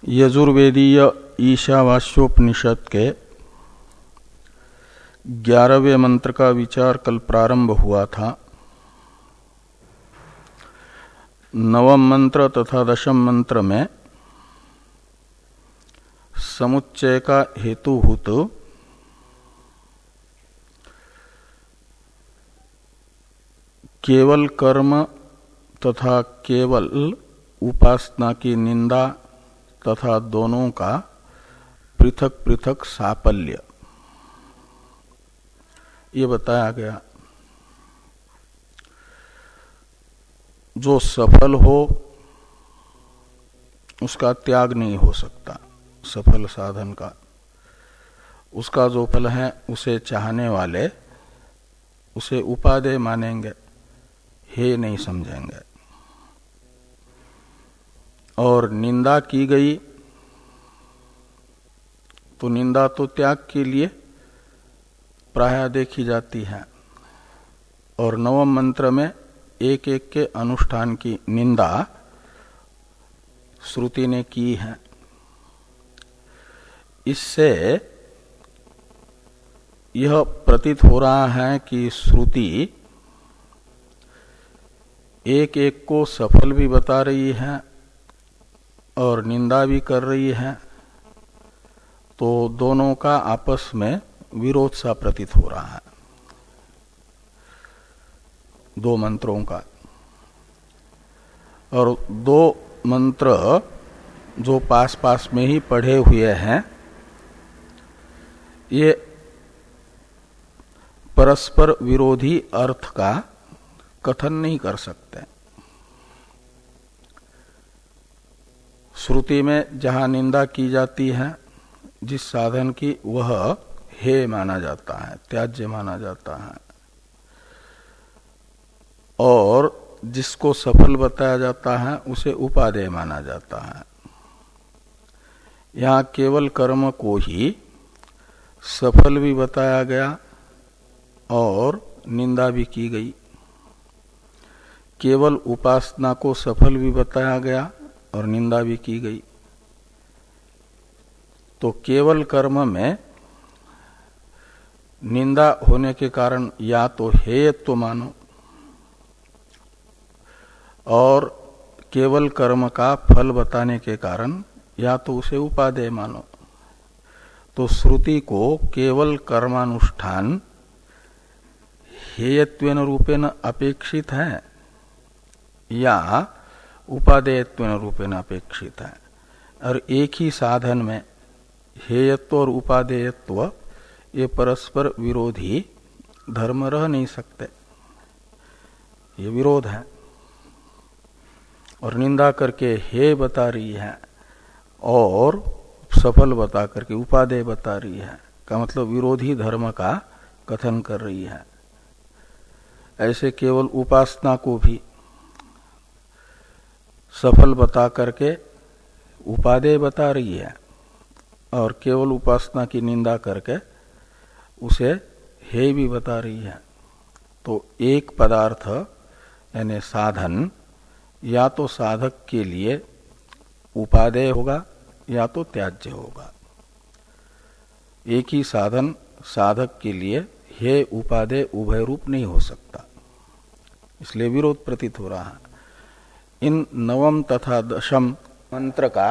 यजुर्वेदीय ईशावास्योपनिषद के 11वें मंत्र का विचार कल प्रारंभ हुआ था। नवम मंत्र तथा दशम मंत्र में समुच्चय का हेतुभूत केवल कर्म तथा केवल उपासना की निंदा तथा दोनों का पृथक पृथक सापल्य ये बताया गया। जो सफल हो उसका त्याग नहीं हो सकता, सफल साधन का। उसका जो फल है उसे चाहने वाले उसे उपादेय मानेंगे, हे नहीं समझेंगे। और निंदा की गई तो निंदा तो त्याग के लिए प्रायः देखी जाती है। और नवम मंत्र में एक एक के अनुष्ठान की निंदा श्रुति ने की है। इससे यह प्रतीत हो रहा है कि श्रुति एक एक को सफल भी बता रही है और निंदा भी कर रही है, तो दोनों का आपस में विरोध सा प्रतीत हो रहा है दो मंत्रों का। और दो मंत्र जो पास पास में ही पढ़े हुए हैं ये परस्पर विरोधी अर्थ का कथन नहीं कर सकते। श्रुति में जहां निंदा की जाती है जिस साधन की, वह हे माना जाता है, त्याज्य माना जाता है। और जिसको सफल बताया जाता है उसे उपादेय माना जाता है। यहां केवल कर्म को ही सफल भी बताया गया और निंदा भी की गई। केवल उपासना को सफल भी बताया गया और निंदा भी की गई। तो केवल कर्म में निंदा होने के कारण या तो हेयत्व मानो और केवल कर्म का फल बताने के कारण या तो उसे उपादेय मानो। तो श्रुति को केवल कर्मानुष्ठान हेयत्वेन रूपेण अपेक्षित है या उपादेयत्वेन रूपेण अपेक्षित है। और एक ही साधन में हेयत्व और उपादेयत्व ये परस्पर विरोधी धर्म रह नहीं सकते, ये विरोध है। और निंदा करके हे बता रही है और सफल बता करके उपादेय बता रही है, का मतलब विरोधी धर्म का कथन कर रही है। ऐसे केवल उपासना को भी सफल बता करके उपादेय बता रही है और केवल उपासना की निंदा करके उसे हे भी बता रही है। तो एक पदार्थ यानी साधन या तो साधक के लिए उपादेय होगा या तो त्याज्य होगा। एक ही साधन साधक के लिए हे उपादेय उभय रूप नहीं हो सकता, इसलिए विरोध प्रतीत हो रहा है। इन नवम तथा दशम मंत्र का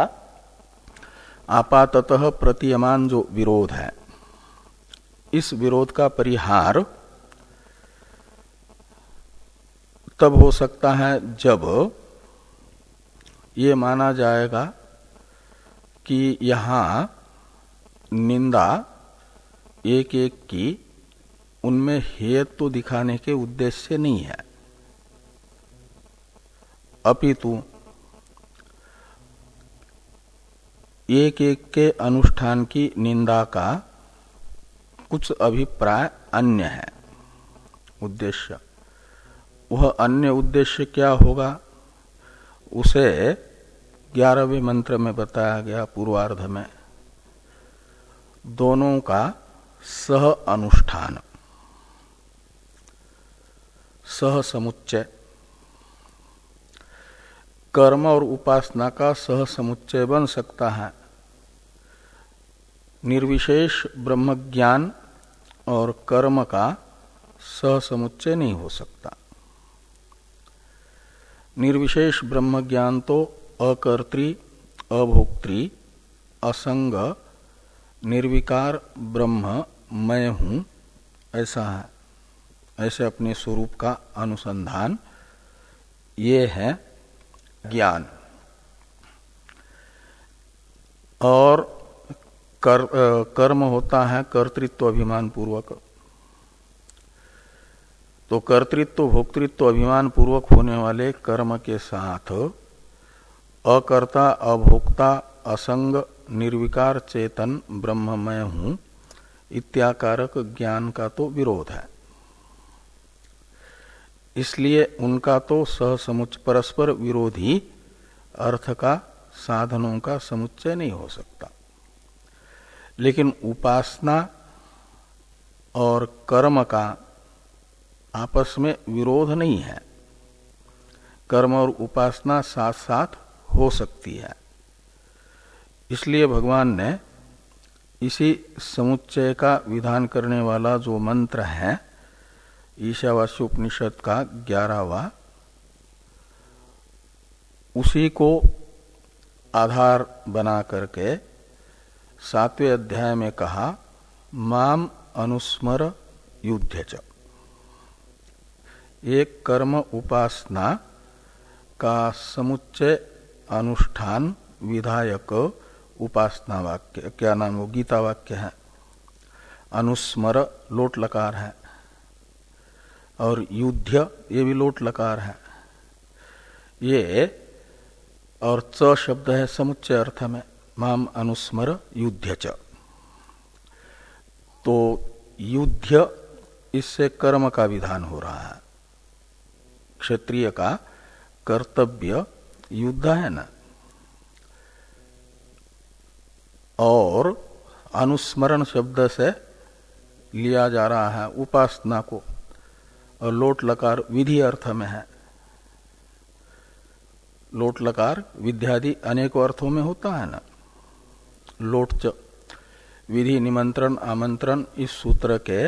आपाततः प्रतीयमान जो विरोध है, इस विरोध का परिहार तब हो सकता है जब ये माना जाएगा कि यहां निंदा एक एक की उनमें हेयत्व दिखाने के उद्देश्य से नहीं है, अपितु एक एक के अनुष्ठान की निंदा का कुछ अभिप्राय अन्य है उद्देश्य। वह अन्य उद्देश्य क्या होगा उसे 11वें मंत्र में बताया गया। पूर्वार्ध में दोनों का सह अनुष्ठान, सह समुच्चय कर्म और उपासना का सह समुच्चय बन सकता है। निर्विशेष ब्रह्म ज्ञान और कर्म का सह समुच्चय नहीं हो सकता। निर्विशेष ब्रह्म ज्ञान तो अकर्त्री, अभोक्त्री, असंग, निर्विकार ब्रह्म मैं हूं ऐसा है, ऐसे अपने स्वरूप का अनुसंधान, ये है ज्ञान। और कर्म होता है कर्तृत्व अभिमान पूर्वक। तो कर्तृत्व भोक्तृत्व अभिमान पूर्वक होने वाले कर्म के साथ अकर्ता, अभोक्ता, असंग, निर्विकार चेतन ब्रह्म मैं हूं इत्याकारक ज्ञान का तो विरोध है। इसलिए उनका तो परस्पर विरोधी अर्थ का साधनों का समुच्चय नहीं हो सकता। लेकिन उपासना और कर्म का आपस में विरोध नहीं है। कर्म और उपासना साथ साथ हो सकती है। इसलिए भगवान ने इसी समुच्चय का विधान करने वाला जो मंत्र है ईशावास्योपनिषद का 11वां, उसी को आधार बना करके 7वें अध्याय में कहा माम अनुस्मर युध्यच। एक कर्म उपासना का समुच्चय अनुष्ठान विधायक उपासना वाक्य, क्या नाम वो गीता वाक्य है। अनुस्मर लोट लकार है और युद्ध ये भी लोट लकार है। ये और च शब्द है समुच्चय अर्थ में, माम अनुस्मर युध्यच। तो युद्ध इससे कर्म का विधान हो रहा है। क्षत्रिय का कर्तव्य युद्ध है ना। और अनुस्मरण शब्द से लिया जा रहा है उपासना को, और लोट लकार विधि अर्थ में है। लोट लकार विद्यादि अनेकों अर्थों में होता है ना। लोट च विधि निमंत्रण आमंत्रण, इस सूत्र के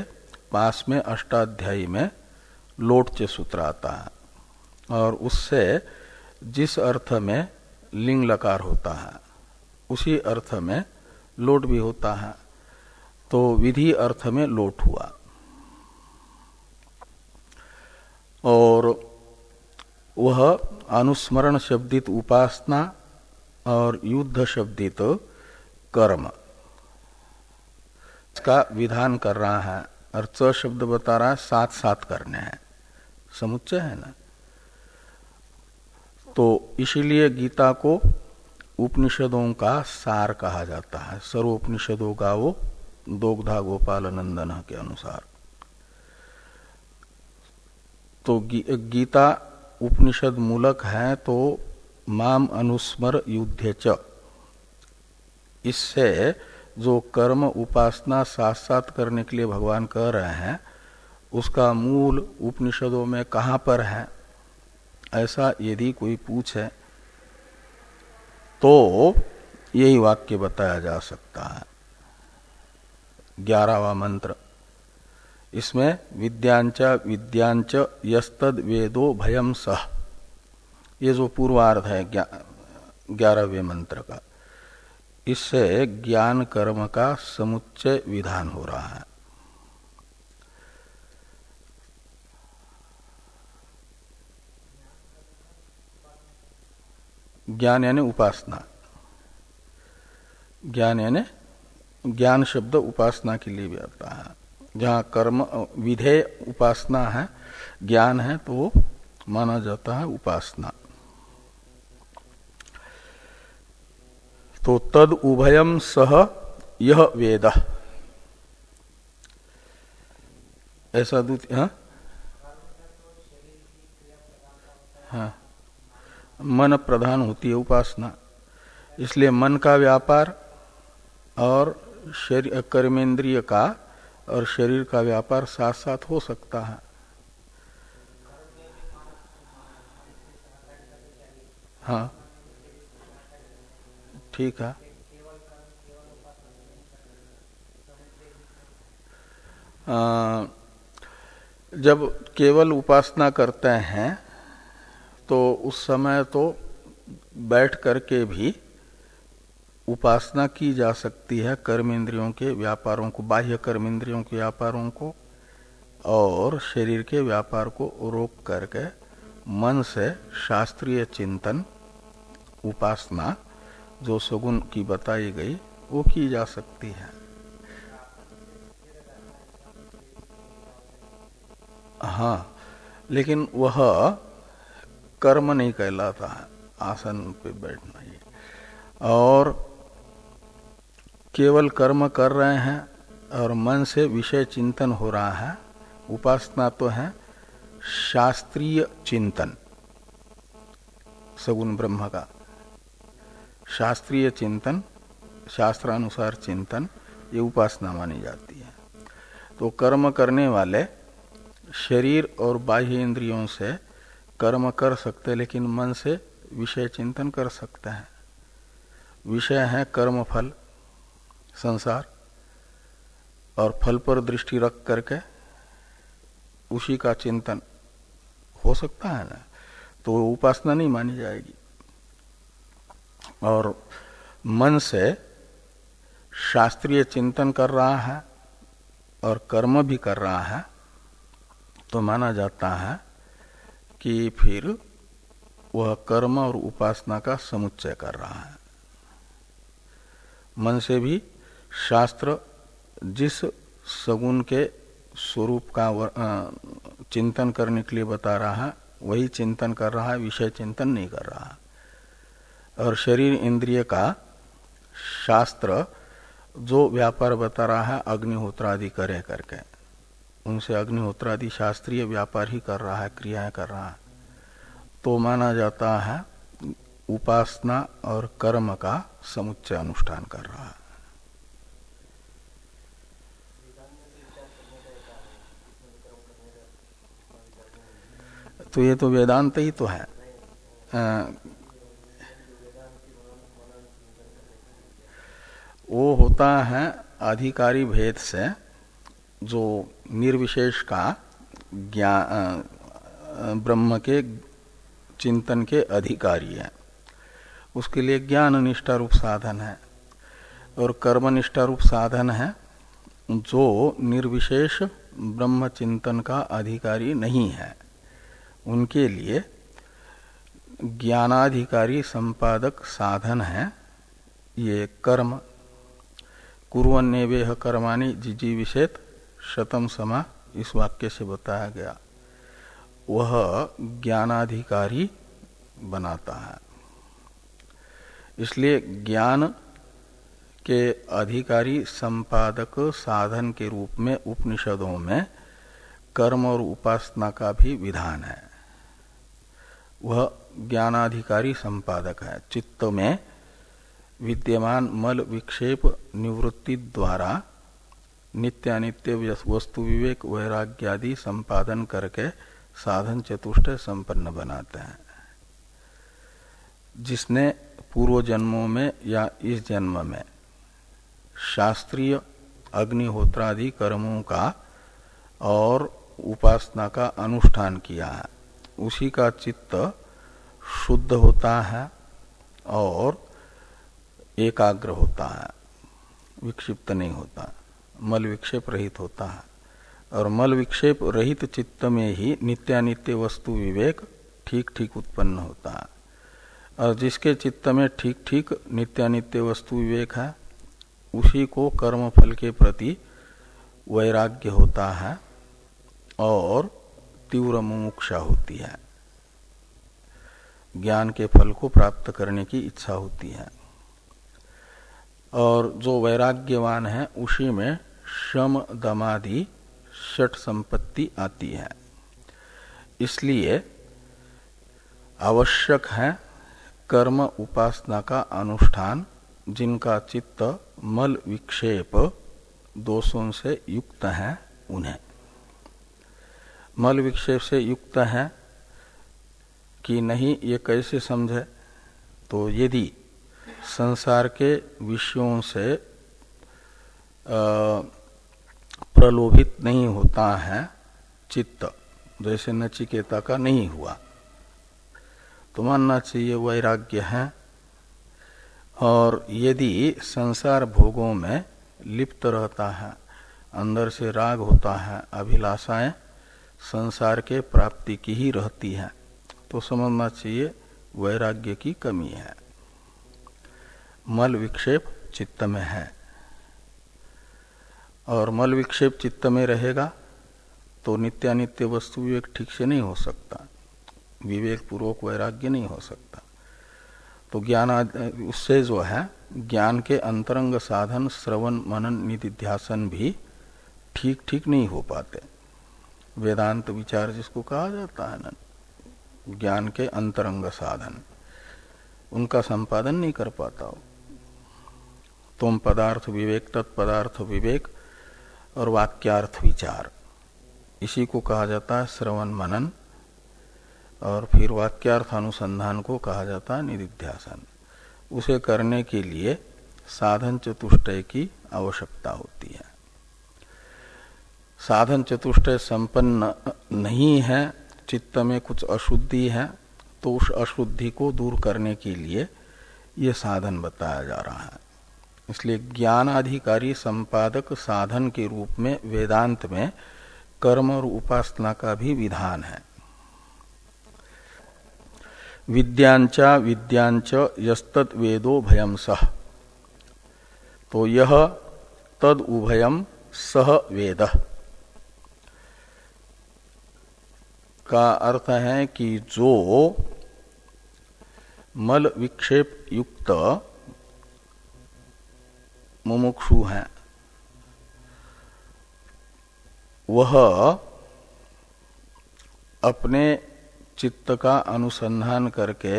पास में अष्टाध्यायी में लोट च सूत्र आता है, और उससे जिस अर्थ में लिंग लकार होता है उसी अर्थ में लोट भी होता है। तो विधि अर्थ में लोट हुआ। और वह अनुस्मरण शब्दित उपासना और युद्ध शब्दित कर्म का विधान कर रहा है। और च शब्द बता रहा है साथ साथ करने हैं, समुच्चय है ना। तो इसीलिए गीता को उपनिषदों का सार कहा जाता है। सर्वोपनिषदों का वो दोग्धा गोपाल नंदन के अनुसार। तो गीता उपनिषद मूलक है। तो माम अनुस्मर युद्धे च, इससे जो कर्म उपासना साथ साथ करने के लिए भगवान कह रहे हैं उसका मूल उपनिषदों में कहाँ पर है, ऐसा यदि कोई पूछे तो यही वाक्य बताया जा सकता है। 11वां मंत्र, इसमें विद्यांच यस्तद वेदो भयम सह, ये जो पूर्वार्ध है 11वें मंत्र का, इससे ज्ञान कर्म का समुच्चय विधान हो रहा है। ज्ञान यानी उपासना, ज्ञान यानी ज्ञान शब्द उपासना के लिए भी आता है। जहाँ कर्म विधेय उपासना है, ज्ञान है, तो वो माना जाता है उपासना। तो तद उभयम सह यह वेद, ऐसा द्वितीय हाँ, मन प्रधान होती है उपासना। इसलिए मन का व्यापार और शरीर कर्मेंद्रिय का और शरीर का व्यापार साथ साथ हो सकता है। हाँ ठीक है। जब केवल उपासना करते हैं तो उस समय तो बैठ करके भी उपासना की जा सकती है कर्म इंद्रियों के व्यापारों को, बाह्य कर्म इंद्रियों के व्यापारों को और शरीर के व्यापार को रोक करके मन से शास्त्रीय चिंतन उपासना जो सगुण की बताई गई वो की जा सकती है। हाँ, लेकिन वह कर्म नहीं कहलाता है, आसन पे बैठना ही। और केवल कर्म कर रहे हैं और मन से विषय चिंतन हो रहा है, उपासना तो है शास्त्रीय चिंतन, सगुण ब्रह्म का शास्त्रीय चिंतन, शास्त्रानुसार चिंतन, ये उपासना मानी जाती है। तो कर्म करने वाले शरीर और बाह्य इंद्रियों से कर्म कर सकते, लेकिन मन से विषय चिंतन कर सकते हैं। विषय है कर्म फल संसार, और फल पर दृष्टि रख करके उसी का चिंतन हो सकता है ना, तो उपासना नहीं मानी जाएगी। और मन से शास्त्रीय चिंतन कर रहा है और कर्म भी कर रहा है तो माना जाता है कि फिर वह कर्म और उपासना का समुच्चय कर रहा है। मन से भी शास्त्र जिस सगुण के स्वरूप का चिंतन करने के लिए बता रहा है वही चिंतन कर रहा है, विषय चिंतन नहीं कर रहा है। और शरीर इंद्रिय का शास्त्र जो व्यापार बता रहा है अग्निहोत्रादि करे करके, उनसे अग्निहोत्रादि शास्त्रीय व्यापार ही कर रहा है, क्रियाएं कर रहा है, तो माना जाता है उपासना और कर्म का समुच्चय अनुष्ठान कर रहा है। तो ये तो वेदांत ही तो है। वो होता है अधिकारी भेद से जो निर्विशेष का ज्ञान ब्रह्म के चिंतन के अधिकारी है, उसके लिए ज्ञान निष्ठा रूप साधन है, और कर्म निष्ठा रूप साधन है जो निर्विशेष ब्रह्म चिंतन का अधिकारी नहीं है, उनके लिए ज्ञानाधिकारी संपादक साधन है ये कर्म। कुर्वन्नेवेह कर्माणि जिजीविषेत शतम समा, इस वाक्य से बताया गया, वह ज्ञानाधिकारी बनाता है। इसलिए ज्ञान के अधिकारी संपादक साधन के रूप में उपनिषदों में कर्म और उपासना का भी विधान है। वह ज्ञानाधिकारी संपादक है, चित्त में विद्यमान मल विक्षेप निवृत्ति द्वारा नित्यानित्य वस्तु विवेक वैराग्यादि संपादन करके साधन चतुष्टय संपन्न बनाते हैं। जिसने पूर्व जन्मों में या इस जन्म में शास्त्रीय अग्निहोत्रादि कर्मों का और उपासना का अनुष्ठान किया है, उसी का चित्त शुद्ध होता है और एकाग्र होता है, विक्षिप्त नहीं होता, मल विक्षेप रहित होता है। और मल विक्षेप रहित चित्त में ही नित्यानित्य वस्तु विवेक ठीक ठीक उत्पन्न होता है। और जिसके चित्त में ठीक ठीक नित्यानित्य वस्तु विवेक है उसी को कर्म फल के प्रति वैराग्य होता है और तीव्र मुमुक्षा होती है, ज्ञान के फल को प्राप्त करने की इच्छा होती है। और जो वैराग्यवान है उसी में शम दमादि षट संपत्ति आती है। इसलिए आवश्यक है कर्म उपासना का अनुष्ठान जिनका चित्त मल विक्षेप दोषों से युक्त है उन्हें। मल विक्षेप से युक्त है कि नहीं ये कैसे समझे तो यदि संसार के विषयों से प्रलोभित नहीं होता है चित्त, जैसे नचिकेता का नहीं हुआ, तो मानना चाहिए वैराग्य है। और यदि संसार भोगों में लिप्त रहता है, अंदर से राग होता है, अभिलाषाएं संसार के प्राप्ति की ही रहती है, तो समझना चाहिए वैराग्य की कमी है, मल विक्षेप चित्त में है। और मल विक्षेप चित्त में रहेगा तो नित्यानित्य वस्तु विवेक ठीक से नहीं हो सकता, विवेक पूर्वक वैराग्य नहीं हो सकता। तो ज्ञान उससे जो है ज्ञान के अंतरंग साधन श्रवण मनन निधिध्यासन भी ठीक ठीक नहीं हो पाते। वेदांत विचार जिसको कहा जाता है ना, ज्ञान के अंतरंग साधन, उनका संपादन नहीं कर पाता हो। तुम पदार्थ विवेक, तत्पदार्थ विवेक और वाक्यार्थ विचार, इसी को कहा जाता है श्रवण मनन, और फिर वाक्यार्थ अनुसंधान को कहा जाता है निधिध्यासन। उसे करने के लिए साधन चतुष्टय की आवश्यकता होती है। साधन चतुष्टय संपन्न नहीं है, चित्त में कुछ अशुद्धि है, तो उस अशुद्धि को दूर करने के लिए ये साधन बताया जा रहा है। इसलिए ज्ञानाधिकारी संपादक साधन के रूप में वेदांत में कर्म और उपासना का भी विधान है। विद्यांचा विद्यांच यस्तत् वेदो भयम सह, तो यह तद उभयम सह वेद का अर्थ है कि जो मल विक्षेप युक्त मुमुक्षु है वह अपने चित्त का अनुसंधान करके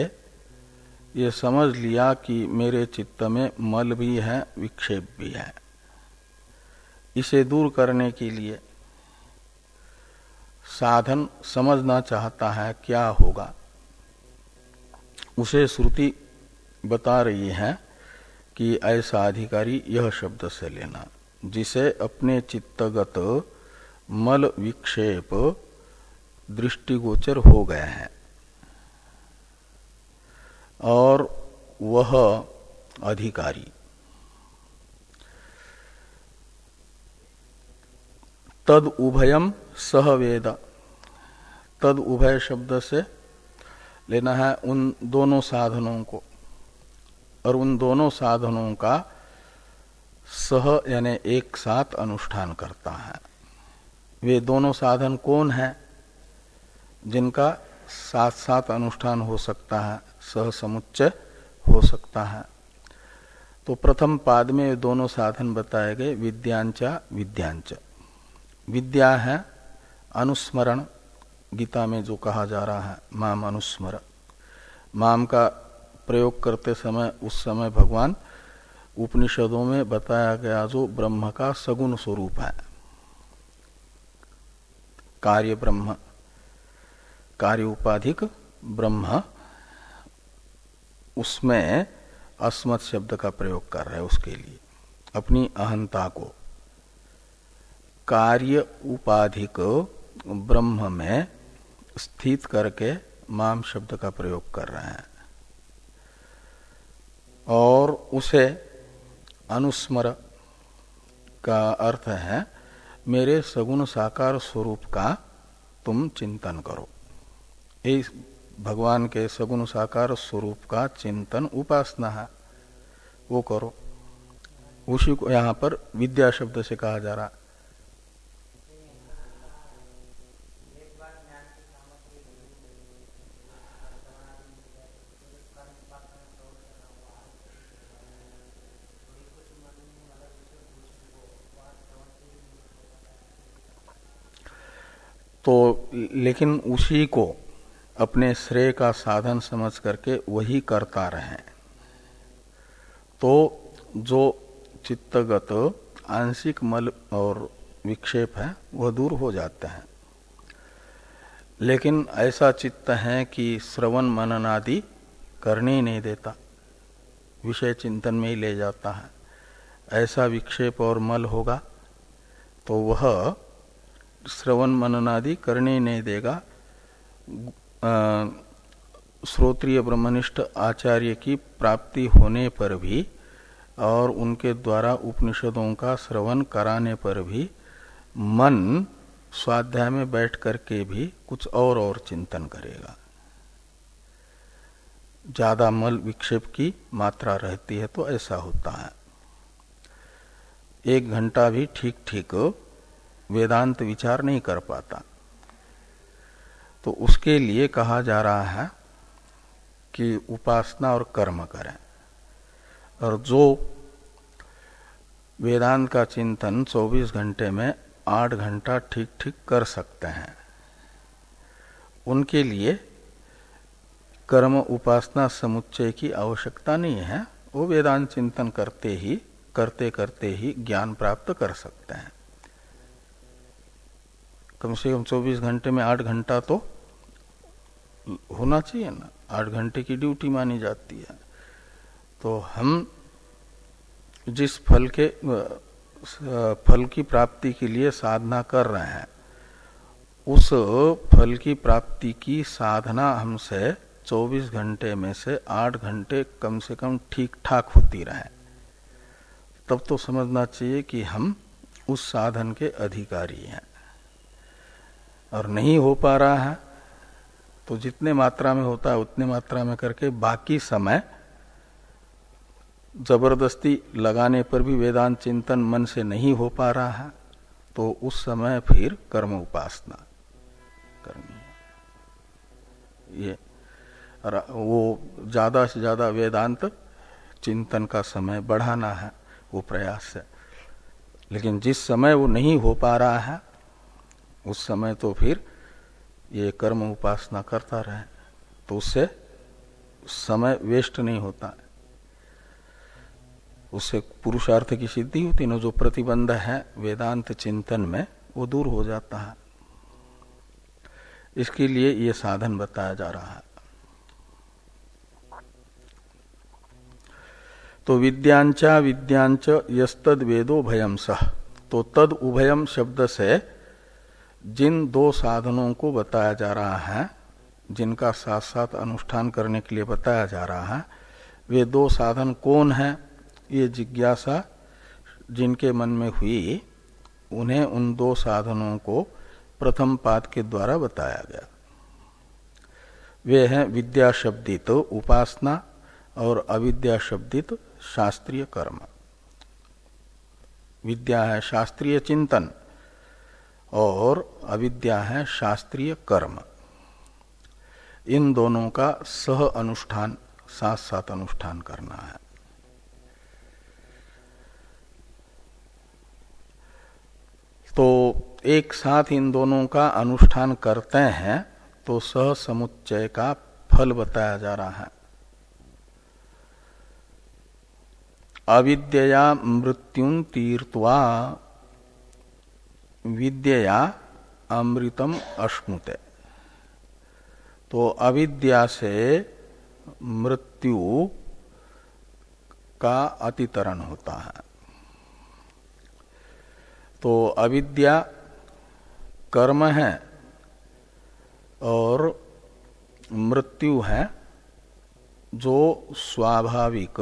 ये समझ लिया कि मेरे चित्त में मल भी है, विक्षेप भी है। इसे दूर करने के लिए साधन समझना चाहता है क्या होगा, उसे श्रुति बता रही है कि ऐसा अधिकारी यह शब्द से लेना जिसे अपने चित्तगत मल विक्षेप दृष्टिगोचर हो गए हैं और वह अधिकारी। तद उभयम सह वेद, तद उभय शब्द से लेना है उन दोनों साधनों को, और उन दोनों साधनों का सह यानी एक साथ अनुष्ठान करता है। वे दोनों साधन कौन है जिनका साथ साथ अनुष्ठान हो सकता है, सह समुच्चय हो सकता है? तो प्रथम पाद में ये दोनों साधन बताए गए, विद्यांचा विद्यांच। विद्या है अनुस्मरण, गीता में जो कहा जा रहा है माम अनुस्मर, माम का प्रयोग करते समय उस समय भगवान उपनिषदों में बताया गया जो ब्रह्म का सगुण स्वरूप है, कार्य ब्रह्म, कार्य उपाधिक ब्रह्म, उसमें अस्मत् शब्द का प्रयोग कर रहे हैं उसके लिए अपनी अहंता को कार्य उपाधिक ब्रह्म में स्थित करके माम शब्द का प्रयोग कर रहे हैं और उसे अनुस्मर का अर्थ है मेरे सगुण साकार स्वरूप का तुम चिंतन करो। इस भगवान के सगुण साकार स्वरूप का चिंतन उपासना है, वो करो। उसी को यहां पर विद्या शब्द से कहा जा रहा। तो लेकिन उसी को अपने श्रेय का साधन समझ करके वही करता रहे तो जो चित्तगत आंशिक मल और विक्षेप है वह दूर हो जाते हैं। लेकिन ऐसा चित्त है कि श्रवण मनन आदि करने ही नहीं देता, विषय चिंतन में ही ले जाता है, ऐसा विक्षेप और मल होगा तो वह श्रवण मननादि करने ही नहीं देगा। श्रोत्रिय ब्रह्मनिष्ठ आचार्य की प्राप्ति होने पर भी और उनके द्वारा उपनिषदों का श्रवण कराने पर भी मन स्वाध्याय में बैठ करके भी कुछ और चिंतन करेगा। ज्यादा मल विक्षेप की मात्रा रहती है तो ऐसा होता है। 1 घंटा भी ठीक ठीक वेदांत विचार नहीं कर पाता। तो उसके लिए कहा जा रहा है कि उपासना और कर्म करें। और जो वेदांत का चिंतन 24 घंटे में 8 घंटा ठीक ठीक कर सकते हैं, उनके लिए कर्म उपासना समुच्चय की आवश्यकता नहीं है। वो वेदांत चिंतन करते करते ही ज्ञान प्राप्त कर सकते हैं। कम से कम 24 घंटे में 8 घंटा तो होना चाहिए ना, 8 घंटे की ड्यूटी मानी जाती है। तो हम जिस फल की प्राप्ति के लिए साधना कर रहे हैं, उस फल की प्राप्ति की साधना हमसे 24 घंटे में से 8 घंटे कम से कम ठीक ठाक होती रहे, तब तो समझना चाहिए कि हम उस साधन के अधिकारी हैं। और नहीं हो पा रहा है तो जितने मात्रा में होता है उतने मात्रा में करके बाकी समय जबरदस्ती लगाने पर भी वेदांत चिंतन मन से नहीं हो पा रहा है तो उस समय फिर कर्म उपासना करनी है। ये वो ज्यादा से ज्यादा वेदांत चिंतन का समय बढ़ाना है, वो प्रयास है। लेकिन जिस समय वो नहीं हो पा रहा है उस समय तो फिर ये कर्म उपासना करता रहे, तो उससे समय वेस्ट नहीं होता, उससे पुरुषार्थ की सिद्धि होती है। जो प्रतिबंध है वेदांत चिंतन में वो दूर हो जाता है। इसके लिए ये साधन बताया जा रहा है। तो विद्यांच यस्तद वेदो भयम सह, तो तद उभयम शब्द से जिन 2 साधनों को बताया जा रहा है, जिनका साथ साथ अनुष्ठान करने के लिए बताया जा रहा है, वे 2 साधन कौन है? ये जिज्ञासा जिनके मन में हुई, उन्हें उन 2 साधनों को प्रथम पाद के द्वारा बताया गया। वे हैं विद्या शब्दित उपासना और अविद्या शब्दित शास्त्रीय कर्म। विद्या है शास्त्रीय चिंतन और अविद्या है शास्त्रीय कर्म। इन दोनों का सह अनुष्ठान, साथ साथ अनुष्ठान करना है। तो एक साथ इन दोनों का अनुष्ठान करते हैं तो सह समुच्चय का फल बताया जा रहा है। अविद्यया मृत्युं तीर्त्वा विद्यया अमृतम अश्नुते। तो अविद्या से मृत्यु का अतितरण होता है। तो अविद्या कर्म है और मृत्यु है जो स्वाभाविक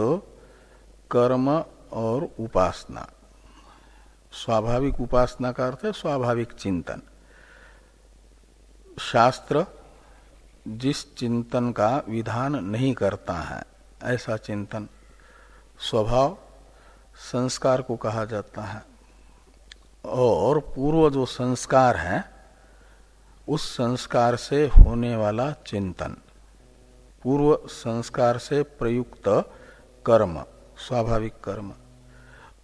कर्म और उपासना। स्वाभाविक उपासना का अर्थ है स्वाभाविक चिंतन। शास्त्र जिस चिंतन का विधान नहीं करता है ऐसा चिंतन स्वभाव संस्कार को कहा जाता है। और पूर्व जो संस्कार है उस संस्कार से होने वाला चिंतन, पूर्व संस्कार से प्रयुक्त कर्म, स्वाभाविक कर्म,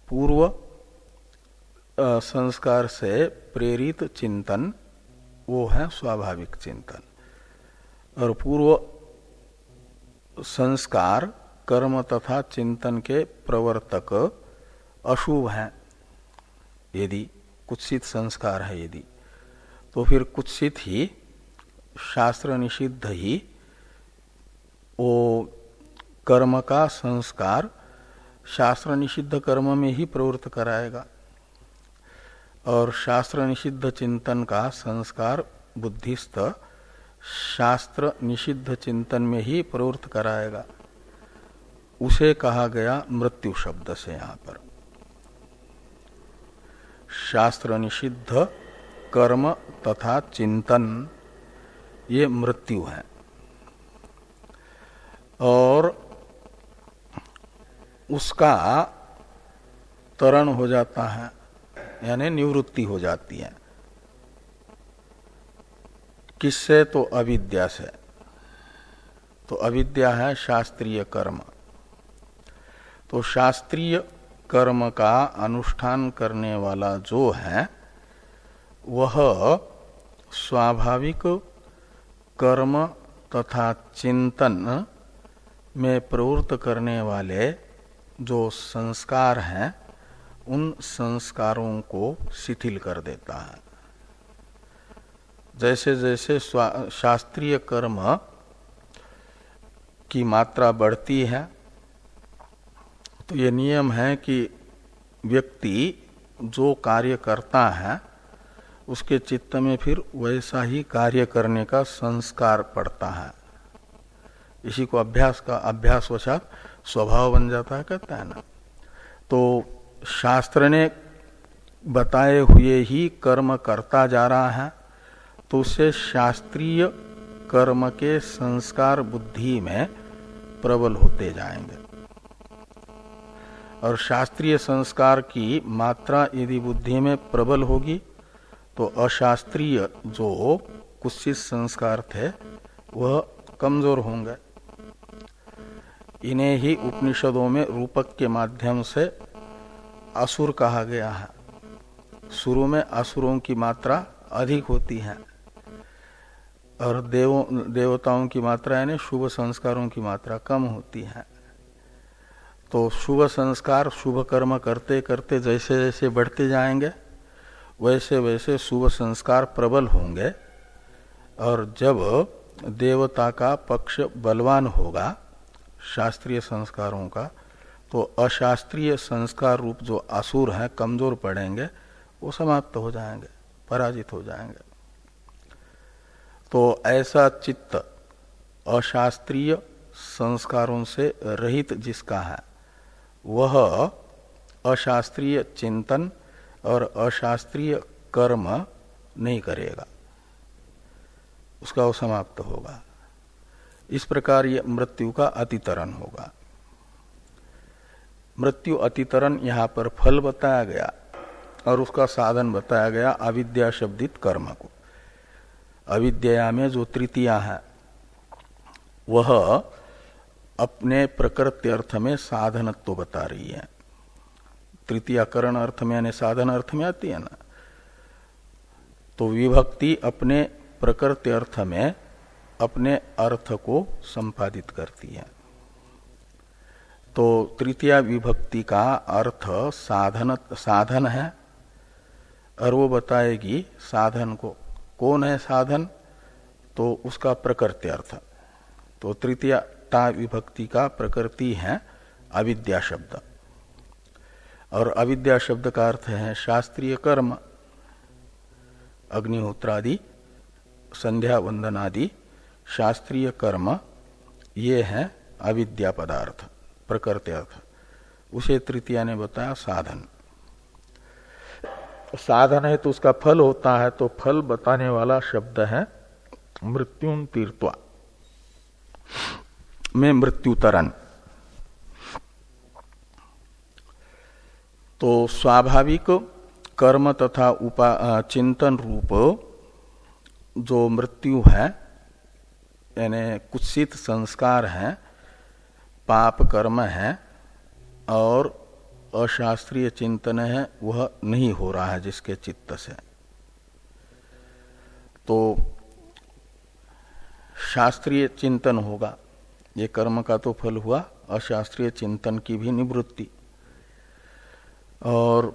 पूर्व संस्कार से प्रेरित चिंतन, वो है स्वाभाविक चिंतन। और पूर्व संस्कार कर्म तथा चिंतन के प्रवर्तक अशुभ हैं, यदि कुत्सित संस्कार है यदि, तो फिर कुत्सित ही शास्त्र निषिद्ध ही वो कर्म का संस्कार शास्त्र निषिद्ध कर्म में ही प्रवृत्त कराएगा और शास्त्र निषिद्ध चिंतन का संस्कार बुद्धिस्थ शास्त्र निषिद्ध चिंतन में ही प्रवृत्त कराएगा। उसे कहा गया मृत्यु शब्द से। यहां पर शास्त्र निषिद्ध कर्म तथा चिंतन ये मृत्यु है और उसका तरण हो जाता है, यानी निवृत्ति हो जाती है। किससे? तो अविद्या से। तो अविद्या है शास्त्रीय कर्म। तो शास्त्रीय कर्म का अनुष्ठान करने वाला जो है वह स्वाभाविक कर्म तथा चिंतन में प्रवृत्त करने वाले जो संस्कार हैं उन संस्कारों को शिथिल कर देता है। जैसे जैसे शास्त्रीय कर्म की मात्रा बढ़ती है तो ये नियम है कि व्यक्ति जो कार्य करता है उसके चित्त में फिर वैसा ही कार्य करने का संस्कार पड़ता है। इसी को अभ्यासवशात स्वभाव बन जाता है, कहता है ना। तो शास्त्र ने बताए हुए ही कर्म करता जा रहा है तो उससे शास्त्रीय कर्म के संस्कार बुद्धि में प्रबल होते जाएंगे और शास्त्रीय संस्कार की मात्रा यदि बुद्धि में प्रबल होगी तो अशास्त्रीय जो कुत्सित संस्कार थे वह कमजोर होंगे। इन्हें ही उपनिषदों में रूपक के माध्यम से असुर कहा गया है। शुरू में असुरों की मात्रा अधिक होती है और देवताओं की मात्रा यानी शुभ संस्कारों की मात्रा कम होती है। तो शुभ संस्कार शुभ कर्म करते करते जैसे जैसे बढ़ते जाएंगे वैसे वैसे शुभ संस्कार प्रबल होंगे और जब देवता का पक्ष बलवान होगा शास्त्रीय संस्कारों का तो अशास्त्रीय संस्कार रूप जो असुर हैं कमजोर पड़ेंगे, वो समाप्त हो जाएंगे, पराजित हो जाएंगे। तो ऐसा चित्त अशास्त्रीय संस्कारों से रहित जिसका है वह अशास्त्रीय चिंतन और अशास्त्रीय कर्म नहीं करेगा, उसका वो समाप्त होगा। इस प्रकार ये मृत्यु का अतितरण होगा। मृत्यु अतितरण यहाँ पर फल बताया गया और उसका साधन बताया गया अविद्या शब्दित कर्म को। अविद्या में जो तृतीया है वह अपने प्रकृति अर्थ में साधनत्व बता रही है। तृतीया करण अर्थ में यानी साधन अर्थ में आती है ना, तो विभक्ति अपने प्रकृति अर्थ में अपने अर्थ को संपादित करती है। तो तृतीया विभक्ति का अर्थ साधन है और वो बताएगी साधन को। कौन है साधन? तो उसका प्रकृति अर्थ। तो तृतीया ता विभक्ति का प्रकृति है अविद्या शब्द और अविद्या शब्द का अर्थ है शास्त्रीय कर्म, अग्निहोत्रादि संध्या वंदनादि शास्त्रीय कर्म, ये है अविद्या पदार्थ प्रकृति अर्थ। उसे तृतीया ने बताया साधन। साधन है तो उसका फल होता है, तो फल बताने वाला शब्द है मृत्युन तीर्थवा में मृत्युतरण। तो स्वाभाविक कर्म तथा चिंतन रूप जो मृत्यु है यानी कुत्सित संस्कार है, पाप कर्म है और अशास्त्रीय चिंतन है, वह नहीं हो रहा है जिसके चित्त से, तो शास्त्रीय चिंतन होगा। ये कर्म का तो फल हुआ, अशास्त्रीय चिंतन की भी निवृत्ति। और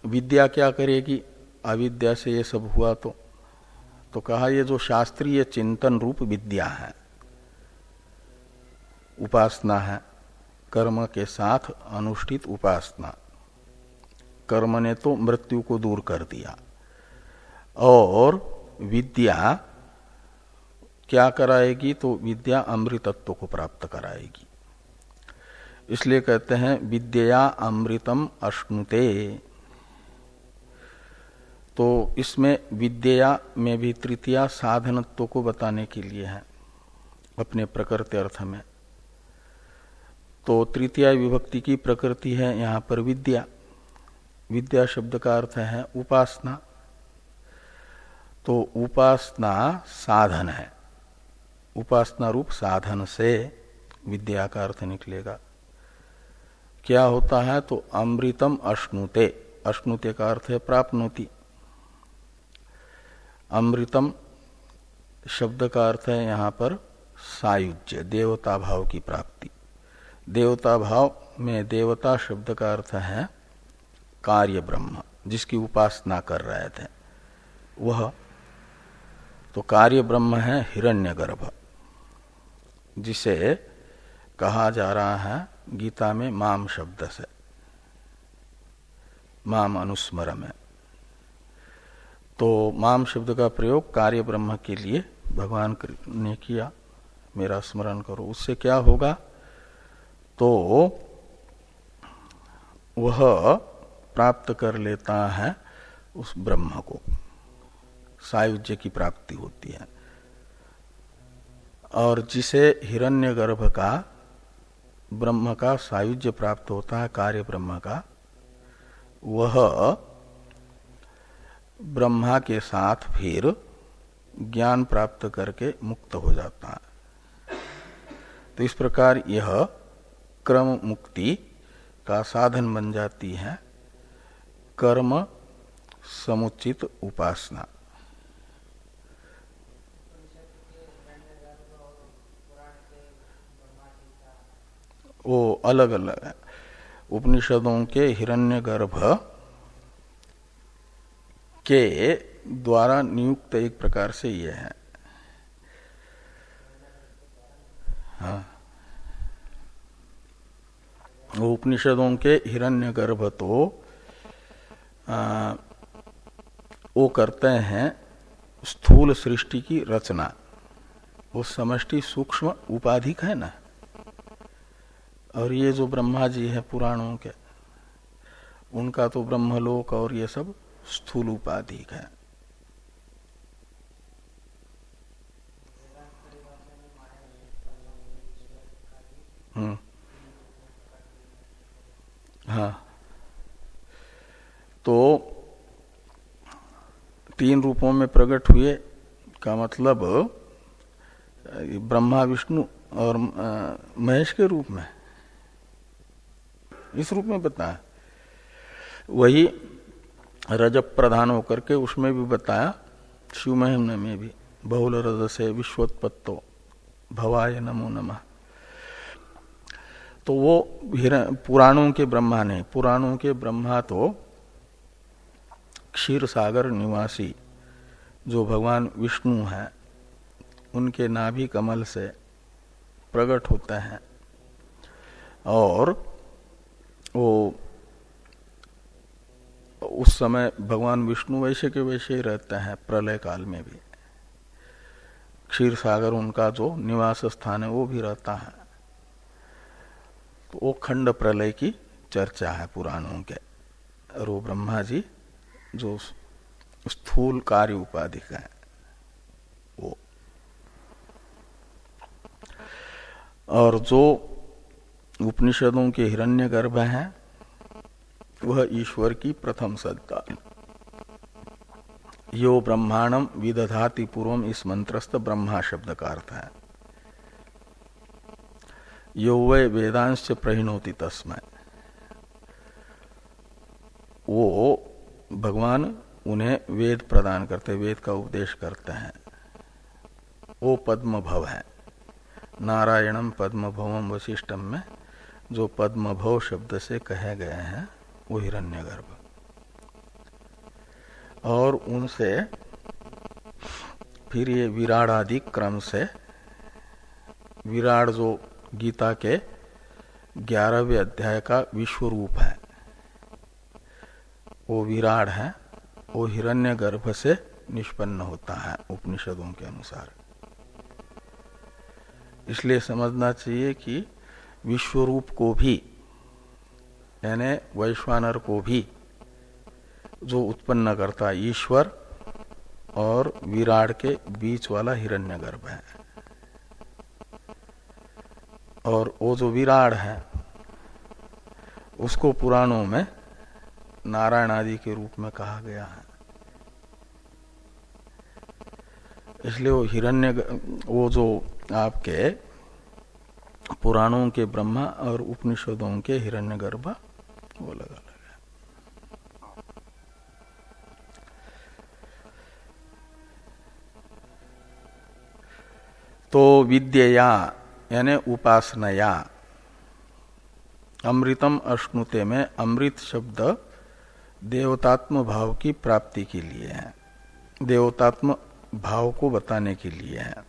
विद्या क्या करेगी? अविद्या से ये सब हुआ तो कहा ये जो शास्त्रीय चिंतन रूप विद्या है उपासना है, कर्म के साथ अनुष्ठित उपासना। कर्म ने तो मृत्यु को दूर कर दिया, और विद्या क्या कराएगी? तो विद्या अमृतत्व को प्राप्त कराएगी। इसलिए कहते हैं विद्या अमृतम अश्नुते। तो इसमें विद्या में भी तृतीया साधनत्व को बताने के लिए है अपने प्रकृति अर्थ में। तो तृतीया विभक्ति की प्रकृति है यहाँ पर विद्या। विद्या शब्द का अर्थ है उपासना। तो उपासना साधन है, उपासना रूप साधन से विद्या का अर्थ निकलेगा। क्या होता है? तो अमृतम अश्नुते। अश्नुते का अर्थ है प्राप्नोति। अमृतम शब्द का अर्थ है यहाँ पर सायुज्य, देवता भाव की प्राप्ति। देवता भाव में देवता शब्द का अर्थ है कार्य ब्रह्म, जिसकी उपासना कर रहे थे वह। तो कार्य ब्रह्म है हिरण्यगर्भ, जिसे कहा जा रहा है गीता में माम शब्द से, माम अनुस्मर में। तो माम शब्द का प्रयोग कार्य ब्रह्म के लिए भगवान ने किया, मेरा स्मरण करो। उससे क्या होगा? तो वह प्राप्त कर लेता है उस ब्रह्म को, सायुज्य की प्राप्ति होती है। और जिसे हिरण्यगर्भ का ब्रह्म का सायुज्य प्राप्त होता है, कार्य ब्रह्म का, वह ब्रह्मा के साथ फिर ज्ञान प्राप्त करके मुक्त हो जाता है। तो इस प्रकार यह क्रम मुक्ति का साधन बन जाती है कर्म समुचित उपासना। वो अलग अलग है। उपनिषदों के हिरण्यगर्भ के द्वारा नियुक्त एक प्रकार से ये है। हाँ, वो उपनिषदों के हिरण्यगर्भ तो वो करते हैं स्थूल सृष्टि की रचना। वो समष्टि सूक्ष्म उपाधिक है ना, और ये जो ब्रह्मा जी है पुराणों के, उनका तो ब्रह्मलोक और ये सब स्थूल उपाधिक है। हाँ, तो तीन रूपों में प्रकट हुए का मतलब ब्रह्मा विष्णु और महेश के रूप में, इस रूप में बताया। वही रजब प्रधान होकर के उसमें भी बताया, शिव महिम्न में भी, बहुल रज से विश्वोत्पत्तो भवाय नमो नमः। तो वो पुराणों के ब्रह्मा नहीं, पुराणों के ब्रह्मा तो क्षीर सागर निवासी जो भगवान विष्णु हैं, उनके नाभि कमल से प्रकट होते हैं। और वो उस समय भगवान विष्णु वैसे के वैसे ही रहते हैं, प्रलय काल में भी। क्षीर सागर उनका जो निवास स्थान है वो भी रहता है। तो वो खंड प्रलय की चर्चा है पुराणों के। और वो ब्रह्मा जी जो स्थूल कार्य उपाधिक है वो, और जो उपनिषदों के हिरण्यगर्भ हैं वह ईश्वर की प्रथम संतान। यो ब्रह्मांडम विदधाति पूर्वम, इस मंत्रस्थ ब्रह्मा शब्द का अर्थ है। यो वै वेदांश प्रहिणोति तस्मै, वो भगवान उन्हें वेद प्रदान करते, वेद का उपदेश करते हैं। वो पद्म भव है। नारायणम पद्म भवम वशिष्ठम में जो पद्म भव शब्द से कहे गए हैं वो हिरण्यगर्भ। और उनसे फिर ये विराट आदि क्रम से, विराट जो गीता के 11वें अध्याय का विश्व रूप है, वो विराट है, वो हिरण्यगर्भ से निष्पन्न होता है उपनिषदों के अनुसार। इसलिए समझना चाहिए कि विश्वरूप को भी यानी वैश्वानर को भी जो उत्पन्न करता है ईश्वर और विराट के बीच वाला हिरण्यगर्भ है। और वो जो विराट है उसको पुराणों में नारायण आदि के रूप में कहा गया है। इसलिए वो जो आपके पुराणों के ब्रह्मा और उपनिषदों के हिरण्यगर्भ वो अलग अलग है। तो विद्यया यानी उपासनया, अमृतम अश्नुते में अमृत शब्द देवतात्म भाव की प्राप्ति के लिए है, देवतात्म भाव को बताने के लिए है,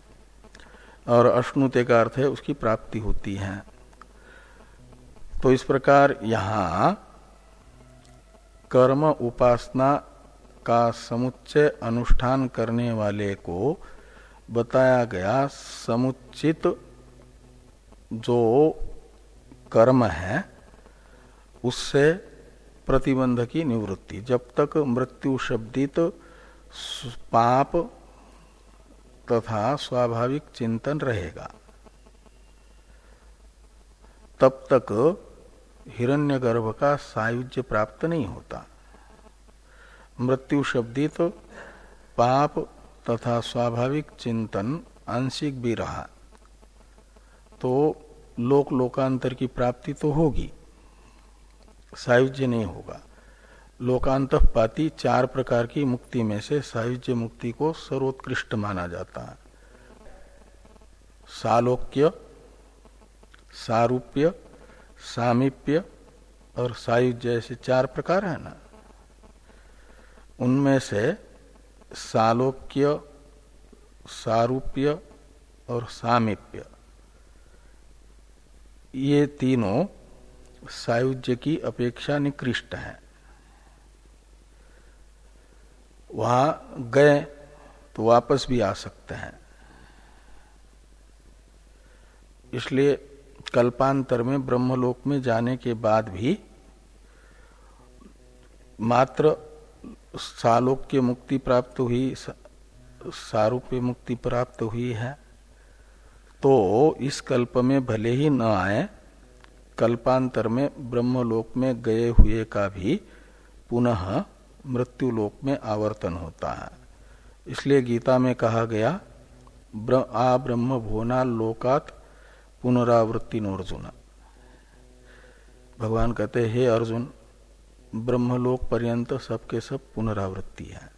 और अश्नुते का अर्थ है उसकी प्राप्ति होती है। तो इस प्रकार यहाँ कर्म उपासना का समुच्चय अनुष्ठान करने वाले को बताया गया समुचित जो कर्म है उससे प्रतिबंध की निवृत्ति। जब तक मृत्यु शब्दित पाप तथा स्वाभाविक चिंतन रहेगा तब तक हिरण्यगर्भ का सायुज्य प्राप्त नहीं होता। मृत्यु शब्दित पाप तथा स्वाभाविक चिंतन आंशिक भी रहा तो लोकांतर की प्राप्ति तो होगी, सायुज्य नहीं होगा। लोकांतपाती 4 प्रकार की मुक्ति में से सायुज्य मुक्ति को सर्वोत्कृष्ट माना जाता है। सालोक्य, सारूप्य, सामीप्य और सायुज्य ऐसे 4 प्रकार है ना। उनमें से सालोक्य, सारूप्य और सामीप्य ये तीनों सायुज्य की अपेक्षा निकृष्ट है। वहां गए तो वापस भी आ सकते हैं। इसलिए कल्पांतर में ब्रह्मलोक में जाने के बाद भी मात्र सालोक्य मुक्ति प्राप्त हुई, सारूप्य मुक्ति प्राप्त हुई है, तो इस कल्प में भले ही न आए, कल्पांतर में ब्रह्मलोक में गए हुए का भी पुनः मृत्युलोक में आवर्तन होता है। इसलिए गीता में कहा गया आ ब्रह्म भुवना लोकात पुनरावृत्ति अर्जुन। भगवान कहते हे अर्जुन, ब्रह्मलोक पर्यंत सबके सब पुनरावृत्ति है।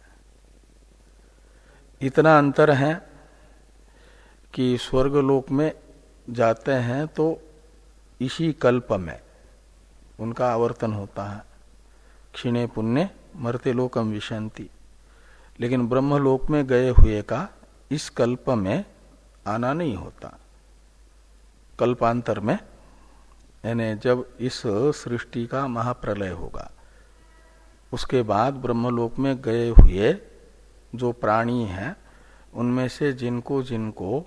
इतना अंतर है कि स्वर्गलोक में जाते हैं तो इसी कल्प में उनका आवर्तन होता है, क्षीणे पुण्य मरते लोकम विशंति। लेकिन ब्रह्मलोक में गए हुए का इस कल्प में आना नहीं होता। कल्पांतर में यानी जब इस सृष्टि का महाप्रलय होगा उसके बाद ब्रह्मलोक में गए हुए जो प्राणी हैं उनमें से जिनको जिनको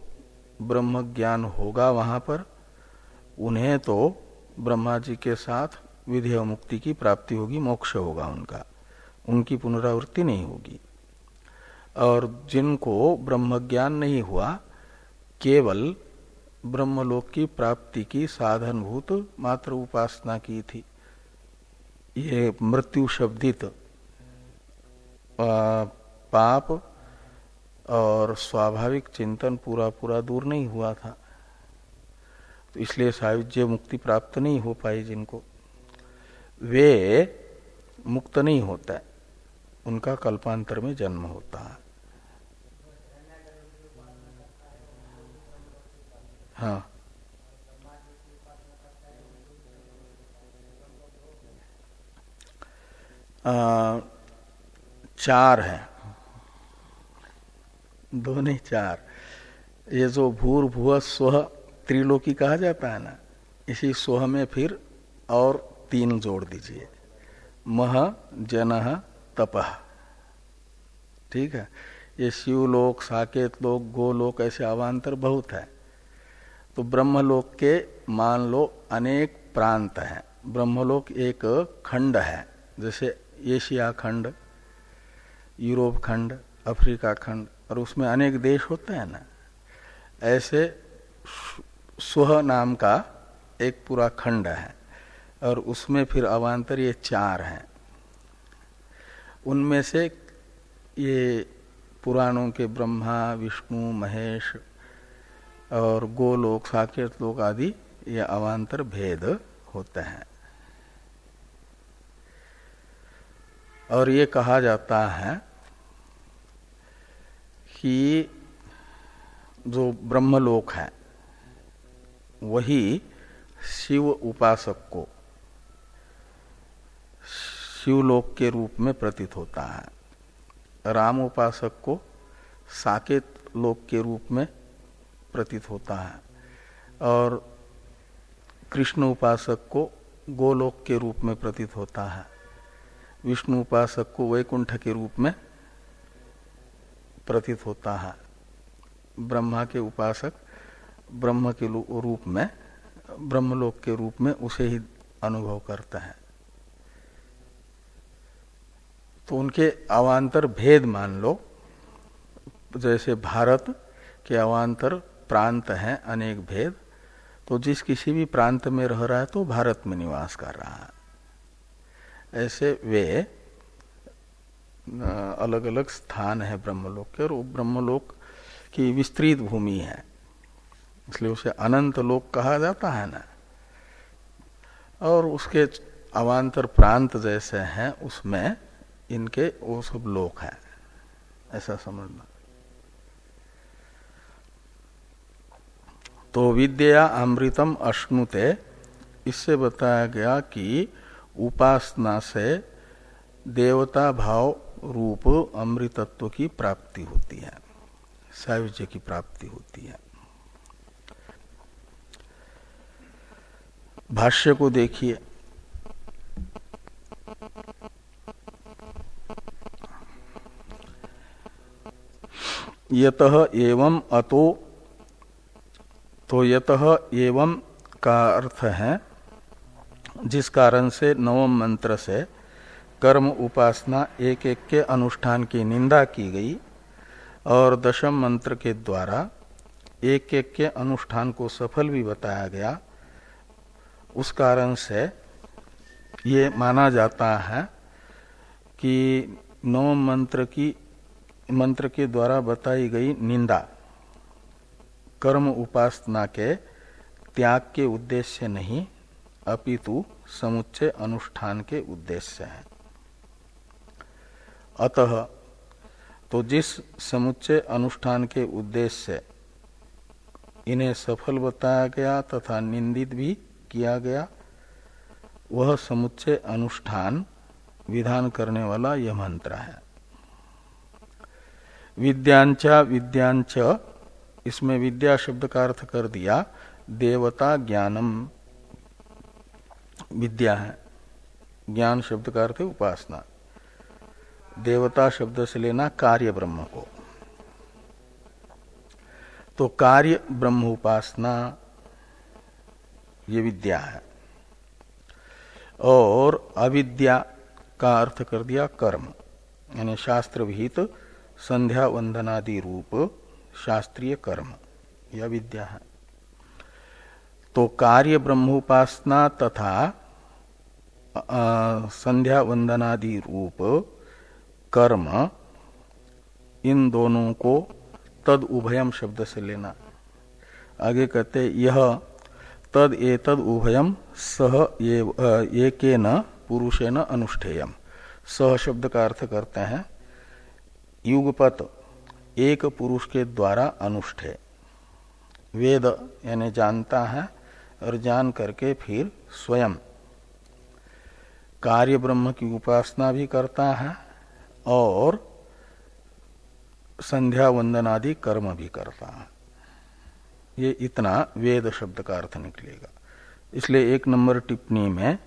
ब्रह्म ज्ञान होगा वहां पर, उन्हें तो ब्रह्मा जी के साथ विधेय मुक्ति की प्राप्ति होगी, मोक्ष होगा उनका, उनकी पुनरावृत्ति नहीं होगी। और जिनको ब्रह्म ज्ञान नहीं हुआ, केवल ब्रह्मलोक की प्राप्ति की साधनभूत मात्र उपासना की थी, ये मृत्यु शब्दित पाप और स्वाभाविक चिंतन पूरा पूरा दूर नहीं हुआ था, तो इसलिए सायुज्य मुक्ति प्राप्त नहीं हो पाई। जिनको वे मुक्त नहीं होता है, उनका कल्पांतर में जन्म होता है। हाँ, चार है, दो नहीं चार। ये जो भूर्भुव स्व त्रिलोकी कहा जाता है ना, इसी सोह में फिर और 3 जोड़ दीजिए, मह जनः तपः। ठीक है, ये शिवलोक, साकेत लोक, गोलोक ऐसे अवान्तर बहुत है। तो ब्रह्मलोक के मान लो अनेक प्रांत हैं। ब्रह्मलोक एक खंड है, जैसे एशिया खंड, यूरोप खंड, अफ्रीका खंड, और उसमें अनेक देश होते हैं ना, ऐसे स्व नाम का एक पूरा खंड है, और उसमें फिर अवान्तर ये 4 हैं। उनमें से ये पुराणों के ब्रह्मा, विष्णु, महेश और गोलोक, साकेत लोक आदि ये अवान्तर भेद होते हैं। और ये कहा जाता है कि जो ब्रह्मलोक है वही शिव उपासक को शिवलोक के रूप में प्रतीत होता है, राम उपासक को साकेत लोक के रूप में प्रतीत होता है, और कृष्ण उपासक को गोलोक के रूप में प्रतीत होता है, विष्णु उपासक को वैकुंठ के रूप में प्रतीत होता है, ब्रह्मा के उपासक ब्रह्म के रूप में, ब्रह्मलोक के रूप में उसे ही अनुभव करता है। तो उनके अवान्तर भेद मान लो, जैसे भारत के अवान्तर प्रांत हैं अनेक भेद, तो जिस किसी भी प्रांत में रह रहा है तो भारत में निवास कर रहा है, ऐसे वे अलग अलग स्थान है ब्रह्मलोक के, और वो ब्रह्मलोक की विस्तृत भूमि है, इसलिए उसे अनंत लोक कहा जाता है ना। और उसके अवान्तर प्रांत जैसे हैं उसमें इनके वो सब लोक हैं, ऐसा समझना। तो विद्या अमृतम अश्नुते, इससे बताया गया कि उपासना से देवता भाव रूप अमृतत्व की प्राप्ति होती है, सायुज्य की प्राप्ति होती है। भाष्य को देखिए, यतः एवं अतो, तो यतः एवं का अर्थ है जिस कारण से नवम मंत्र से कर्म उपासना एक एक के अनुष्ठान की निंदा की गई, और दशम मंत्र के द्वारा एक एक के अनुष्ठान को सफल भी बताया गया, उस कारण से ये माना जाता है कि नवम मंत्र के द्वारा बताई गई निंदा कर्म उपासना के त्याग के उद्देश्य नहीं, अपितु समुच्चय अनुष्ठान के उद्देश्य है। अतः तो जिस समुच्चय अनुष्ठान के उद्देश्य से इन्हें सफल बताया गया तथा निंदित भी किया गया, वह समुच्चय अनुष्ठान विधान करने वाला यह मंत्र है। विद्यांचा विद्यांच, इसमें विद्या शब्द का अर्थ कर दिया देवता ज्ञानम, विद्या है, ज्ञान शब्द का अर्थ है उपासना, देवता शब्द से लेना कार्य ब्रह्म को, तो कार्य ब्रह्म उपासना ये विद्या है। और अविद्या का अर्थ कर दिया कर्म, यानी शास्त्र विहित संध्या वंदनादि रूप शास्त्रीय कर्म, यह विद्या है। तो कार्य ब्रह्मोपासना तथा संध्या वंदनादि रूप कर्म, इन दोनों को तद उभयम शब्द से लेना। आगे कहते यह तद एतद उभयम सह एकेन पुरुषेण अनुष्ठेयम। सह शब्द का अर्थ करते हैं युगपत, एक पुरुष के द्वारा अनुष्ठेय। वेद यानी जानता है, और जान करके फिर स्वयं कार्य ब्रह्म की उपासना भी करता है और संध्या वंदन आदि कर्म भी करता है। ये इतना वेद शब्द का अर्थ निकलेगा। इसलिए 1 नंबर टिप्पणी में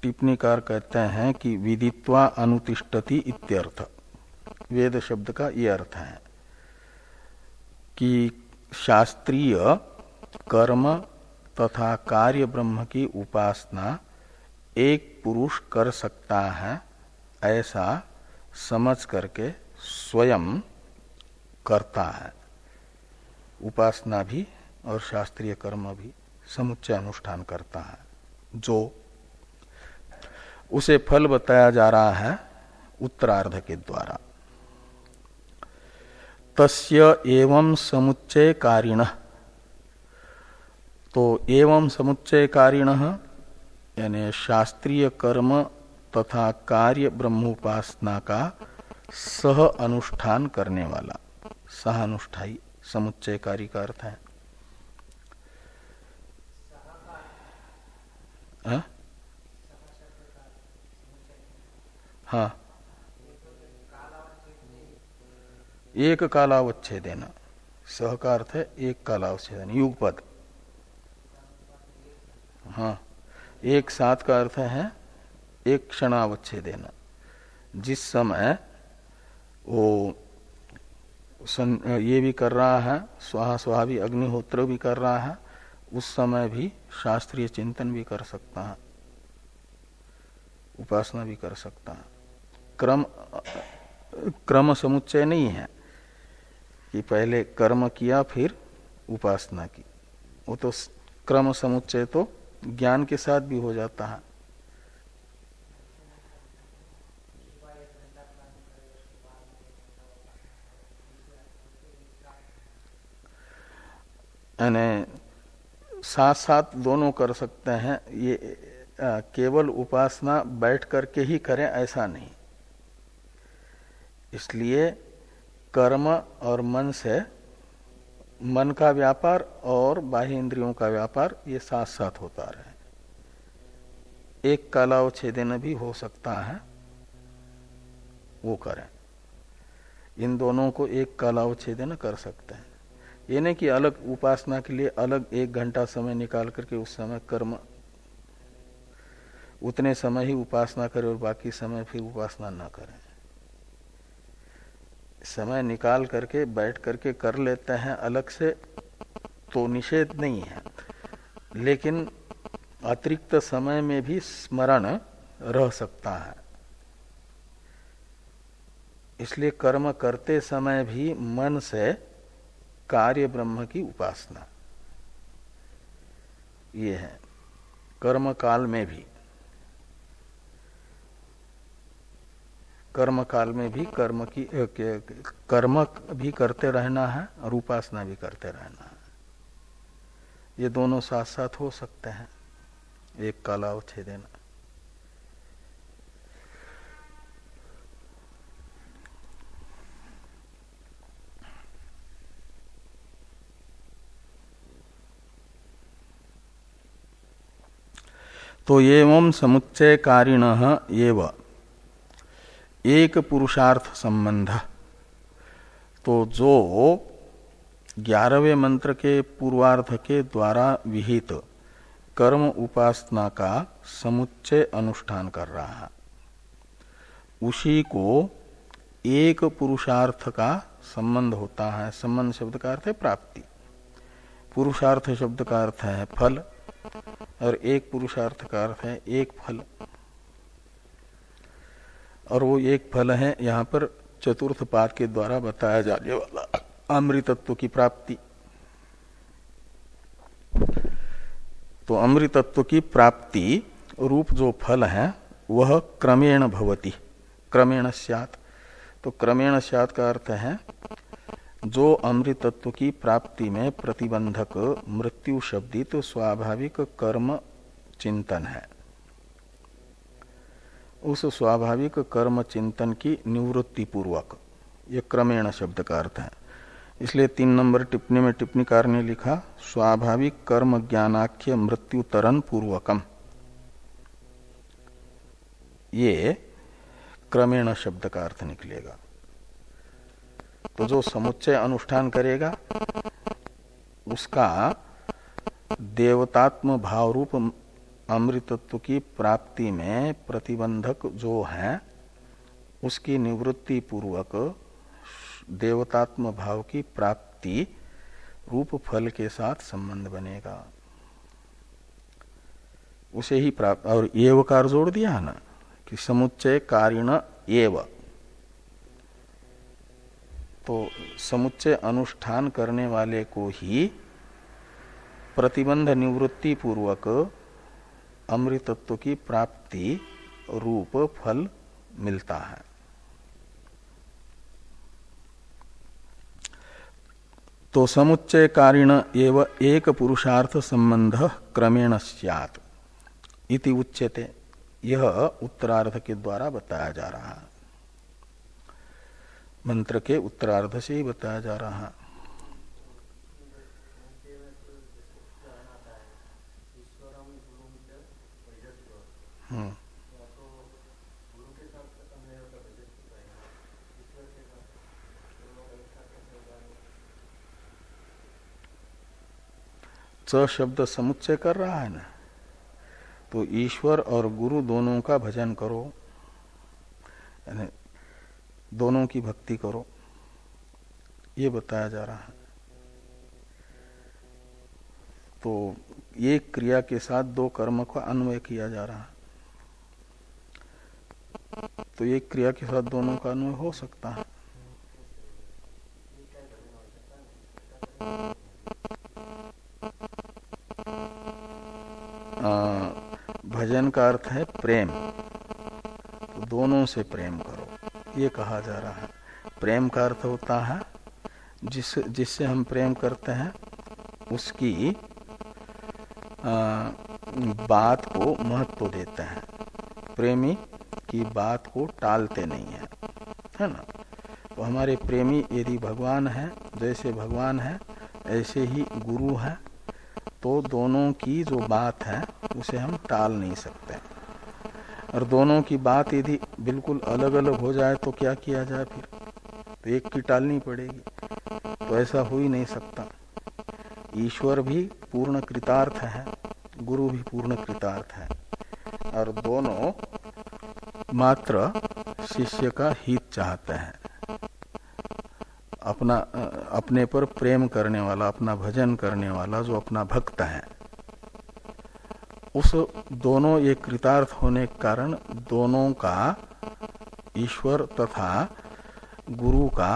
टिप्पणीकार कहते हैं कि विदित्वा अनुतिष्ठति इत्यर्थ। वेद शब्द का ये अर्थ है कि शास्त्रीय कर्म तथा कार्य ब्रह्म की उपासना एक पुरुष कर सकता है, ऐसा समझ करके स्वयं करता है। उपासना भी और शास्त्रीय कर्म भी समुच्चय अनुष्ठान करता है, जो उसे फल बताया जा रहा है उत्तरार्ध के द्वारा। तस्य एवं समुच्चय कारिणः, तो एवं समुच्चय कारिणः यानी शास्त्रीय कर्म तथा कार्य ब्रह्मोपासना का सह अनुष्ठान करने वाला, सह अनुष्ठाई समुच्चयकारी का अर्थ है। हाँ, एक कालावच्छेदेन, सह का अर्थ है एक कालावच्छेदन, युगपद। हाँ, एक साथ का अर्थ है एक क्षणावच्छेदेन। जिस समय वो ये भी कर रहा है, स्वाहा स्वाहा भी, अग्निहोत्र भी कर रहा है, उस समय भी शास्त्रीय चिंतन भी कर सकता है, उपासना भी कर सकता है। क्रम समुच्चय नहीं है कि पहले कर्म किया फिर उपासना की, वो तो क्रम समुच्चय तो ज्ञान के साथ भी हो जाता है। यानी साथ साथ दोनों कर सकते हैं। ये केवल उपासना बैठ करके ही करें ऐसा नहीं। इसलिए कर्म और मन से, मन का व्यापार और बाह्य इंद्रियों का व्यापार ये साथ साथ होता रहे। एक कालावच्छेदन भी हो सकता है, वो करें। इन दोनों को एक कालावच्छेदन कर सकते हैं। ये नहीं कि अलग उपासना के लिए अलग 1 घंटा समय निकाल करके उस समय कर्म, उतने समय ही उपासना करें और बाकी समय फिर उपासना न करें। समय निकाल करके बैठ करके कर लेते हैं अलग से तो निषेध नहीं है, लेकिन अतिरिक्त समय में भी स्मरण रह सकता है। इसलिए कर्म करते समय भी मन से कार्य ब्रह्म की उपासना, ये है। कर्म काल में भी, कर्म काल में भी कर्म भी करते रहना है और उपासना भी करते रहना है। ये दोनों साथ साथ हो सकते हैं, एक कालावच्छेदन। तो एवं समुच्चयकारिणः एव एक पुरुषार्थ संबंध, तो जो 11वें मंत्र के पूर्वार्ध के द्वारा विहित कर्म उपासना का समुच्चय अनुष्ठान कर रहा है, उसी को एक पुरुषार्थ का संबंध होता है। संबंध शब्द का अर्थ है प्राप्ति, पुरुषार्थ शब्द का अर्थ है फल, और एक पुरुषार्थ का अर्थ है एक फल। और वो एक फल है यहाँ पर चतुर्थ पाद के द्वारा बताया जाने वाला अमृतत्व की प्राप्ति। तो अमृतत्व की प्राप्ति रूप जो फल है वह क्रमेण भवति, क्रमेण स्यात्। तो क्रमेण स्यात् का अर्थ है जो अमृतत्व की प्राप्ति में प्रतिबंधक मृत्यु शब्दित स्वाभाविक कर्म चिंतन है, उस स्वाभाविक कर्म चिंतन की निवृत्ति पूर्वक, ये क्रमेण शब्द का अर्थ है। इसलिए 3 नंबर टिप्पणी में टिप्पणीकार ने लिखा स्वाभाविक कर्म ज्ञानाख्य मृत्यु तरन पूर्वकम, ये क्रमेण शब्द का अर्थ निकलेगा। तो जो समुच्चय अनुष्ठान करेगा उसका देवतात्म भाव रूप अमृतत्व की प्राप्ति में प्रतिबंधक जो है उसकी निवृत्ति पूर्वक देवतात्म भाव की प्राप्ति रूप फल के साथ संबंध बनेगा, उसे ही प्राप्त। और एवकार जोड़ दिया है ना कि समुच्चय कारिण एव, तो समुच्चय अनुष्ठान करने वाले को ही प्रतिबंध निवृत्ति पूर्वक अमृतत्व की प्राप्ति रूप फल मिलता है। तो समुच्चय कारिण एव एक पुरुषार्थ संबंध क्रमेण स्यात् इति उच्यते, यह उत्तरार्ध के द्वारा बताया जा रहा है, मंत्र के उत्तरार्ध से ही बताया जा रहा है। च शब्द समुच्चय कर रहा है ना, तो ईश्वर और गुरु दोनों का भजन करो, यानी दोनों की भक्ति करो, ये बताया जा रहा है। तो एक क्रिया के साथ दो कर्म का अन्वय किया जा रहा है, तो एक क्रिया के साथ दोनों का अन्वय हो सकता है। भजन का अर्थ है प्रेम, तो दोनों से प्रेम करो, ये कहा जा रहा है। प्रेम का अर्थ होता है जिससे हम प्रेम करते हैं उसकी बात को महत्व देते हैं, प्रेमी की बात को टालते नहीं है ना। तो हमारे प्रेमी यदि भगवान है, जैसे भगवान है ऐसे ही गुरु है, तो दोनों की जो बात है उसे हम टाल नहीं सकते। और दोनों की बात यदि बिल्कुल अलग अलग हो जाए तो क्या किया जाए फिर, तो एक की टालनी पड़ेगी, तो ऐसा हो ही नहीं सकता। ईश्वर भी पूर्ण कृतार्थ है, गुरु भी पूर्ण कृतार्थ है, और दोनों मात्र शिष्य का हित चाहते हैं। अपने पर प्रेम करने वाला, अपना भजन करने वाला जो अपना भक्त है, उस दोनों ये कृतार्थ होने के कारण दोनों का, ईश्वर तथा गुरु का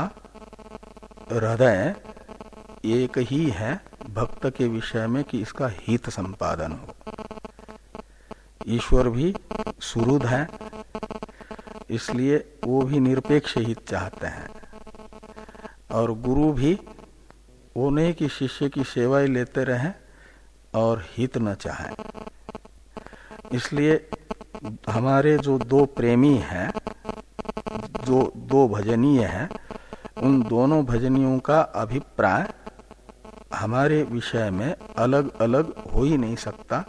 हृदय एक ही है भक्त के विषय में कि इसका हित संपादन हो। ईश्वर भी सुहृद है, इसलिए वो भी निरपेक्ष हित चाहते हैं, और गुरु भी वो नहीं कि शिष्य की सेवा ही लेते रहें और हित न चाहें। इसलिए हमारे जो दो प्रेमी हैं, जो दो भजनीय हैं, उन दोनों भजनियों का अभिप्राय हमारे विषय में अलग अलग हो ही नहीं सकता,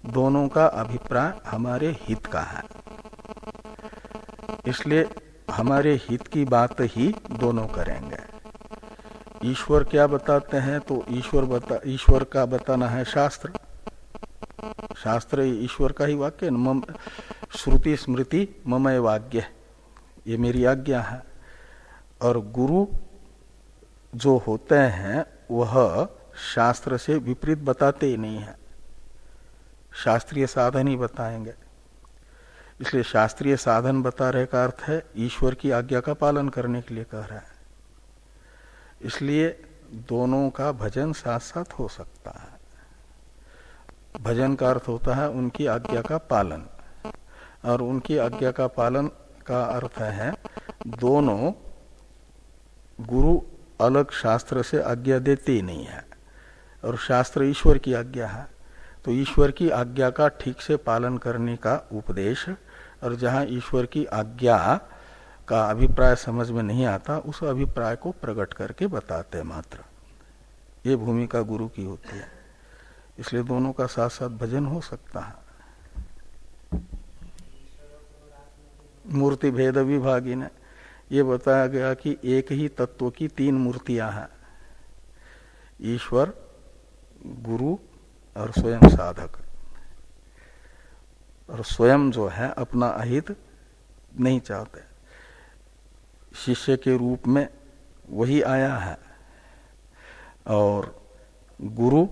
दोनों का अभिप्राय हमारे हित का है। इसलिए हमारे हित की बात ही दोनों करेंगे। ईश्वर क्या बताते हैं, तो ईश्वर का बताना है शास्त्र, शास्त्र ईश्वर का ही वाक्य न, श्रुति स्मृति ममय वाक्य, ये मेरी आज्ञा है। और गुरु जो होते हैं वह शास्त्र से विपरीत बताते ही नहीं है, शास्त्रीय साधन ही बताएंगे। इसलिए शास्त्रीय साधन बता रहे का अर्थ है ईश्वर की आज्ञा का पालन करने के लिए कह रहा है। इसलिए दोनों का भजन साथ साथ हो सकता है। भजन का अर्थ होता है उनकी आज्ञा का पालन, और उनकी आज्ञा का पालन का अर्थ है दोनों, गुरु अलग शास्त्र से आज्ञा देते ही नहीं है, और शास्त्र ईश्वर की आज्ञा है, तो ईश्वर की आज्ञा का ठीक से पालन करने का उपदेश, और जहाँ ईश्वर की आज्ञा का अभिप्राय समझ में नहीं आता उस अभिप्राय को प्रकट करके बताते मात्र, ये भूमिका गुरु की होती है। इसलिए दोनों का साथ साथ भजन हो सकता है। मूर्ति भेद विभागी ने ये बताया गया कि एक ही तत्व की तीन मूर्तियां हैं, ईश्वर, गुरु और स्वयं साधक, और स्वयं जो है अपना अहित नहीं चाहते। शिष्य के रूप में वही आया है, और गुरु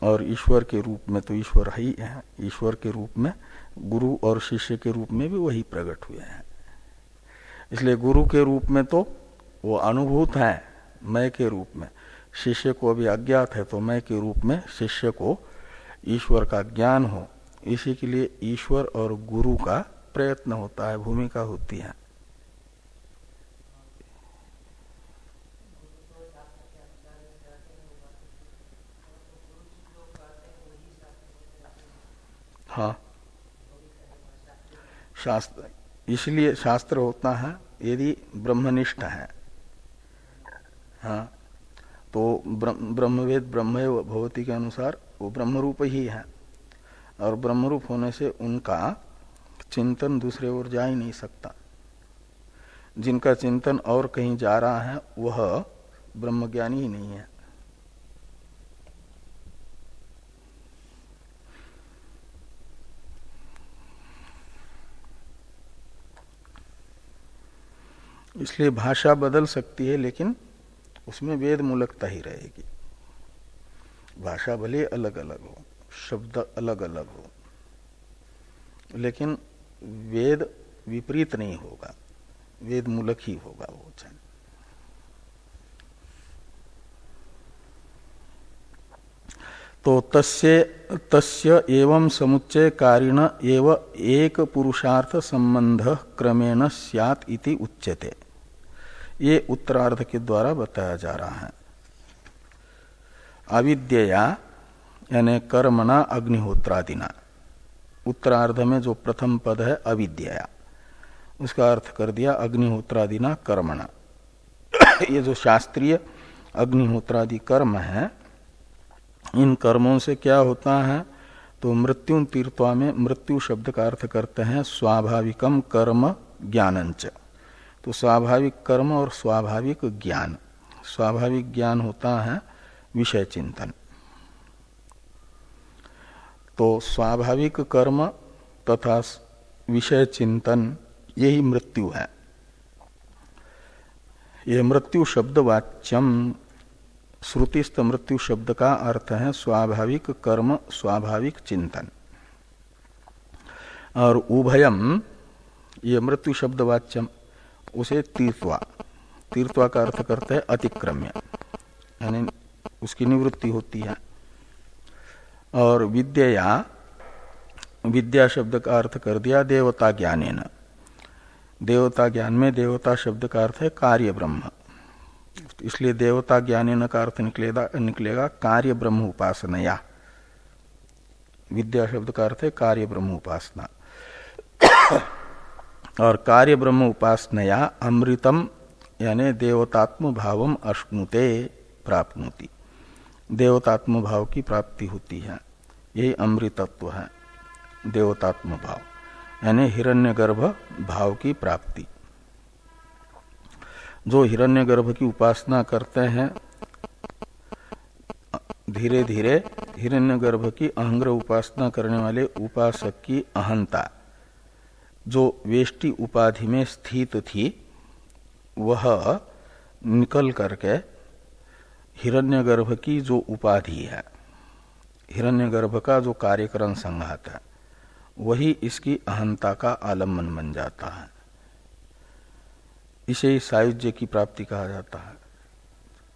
और ईश्वर के रूप में तो ईश्वर ही है, ईश्वर के रूप में गुरु और शिष्य के रूप में भी वही प्रकट हुए हैं। इसलिए गुरु के रूप में तो वो अनुभूत है मैं के रूप में, शिष्य को अभी अज्ञात है तो मैं के रूप में शिष्य को ईश्वर का ज्ञान हो, इसी के लिए ईश्वर और गुरु का प्रयत्न होता है, भूमिका होती है। हाँ, शास्त्र, इसलिए शास्त्र होता है यदि ब्रह्मनिष्ठ है। हाँ, तो ब्रह्मवेद ब्रह्मैव भवति के अनुसार वो ब्रह्मरूप ही है, और ब्रह्मरूप होने से उनका चिंतन दूसरे ओर जा ही नहीं सकता। जिनका चिंतन और कहीं जा रहा है वह ब्रह्मज्ञानी ही नहीं है। इसलिए भाषा बदल सकती है, लेकिन उसमें वेद मूलकता ही रहेगी। भाषा भले अलग अलग हो, शब्द अलग अलग हो, लेकिन वेद विपरीत नहीं होगा, वेद मूलक ही होगा वो वचन। तो तस्य एवं समुच्चय कारिण एव एक पुरुषार्थ संबंध क्रमेण स्यात् इति उच्यते। ये उत्तरार्ध के द्वारा बताया जा रहा है। अविद्यया यानी कर्मणा अग्निहोत्रादिना, उत्तरार्ध में जो प्रथम पद है अविद्यया, उसका अर्थ कर दिया अग्निहोत्रादिना कर्मणा। ये जो शास्त्रीय अग्निहोत्रादि कर्म है, इन कर्मों से क्या होता है, तो मृत्यु तीर्थवा में मृत्यु शब्द का अर्थ करते हैं स्वाभाविकम कर्म ज्ञानंच। तो स्वाभाविक कर्म और स्वाभाविक ज्ञान, स्वाभाविक ज्ञान होता है विषय चिंतन। तो स्वाभाविक कर्म तथा विषय चिंतन यही मृत्यु है। यह मृत्यु शब्द वाच्यम, श्रुतिस्थ मृत्यु शब्द का अर्थ है स्वाभाविक कर्म स्वाभाविक चिंतन। और उभयम, ये मृत्यु शब्द वाच्यम, उसे तीर्थवा, तीर्थवा का अर्थ करते हैं अतिक्रम्य, यानी उसकी निवृत्ति होती है। और विद्या, विद्या शब्द का अर्थ कर दिया देवता ज्ञानेन। देवता ज्ञान में देवता शब्द का अर्थ है कार्य ब्रह्म, इसलिए देवता ज्ञानेन का अर्थ निकलेगा कार्य ब्रह्म उपासनया। विद्या शब्द का अर्थ है कार्य ब्रह्म उपासना। और कार्य ब्रह्म उपासनया अमृतम यानी देवतात्म भावम अश्नुते प्राप्नोति, देवतात्म भाव की प्राप्ति होती है। यही अमृतत्व है, देवतात्म भाव यानी हिरण्यगर्भ भाव की प्राप्ति। जो हिरण्यगर्भ की उपासना करते हैं, धीरे धीरे हिरण्यगर्भ की अहंग्र उपासना करने वाले उपासक की अहंता जो वेष्टि उपाधि में स्थित थी, वह निकल करके हिरण्यगर्भ की जो उपाधि है, हिरण्यगर्भ का जो कार्यकरण संघात है, वही इसकी अहंता का आलम्बन बन जाता है। इसे ही सायुज्य की प्राप्ति कहा जाता है।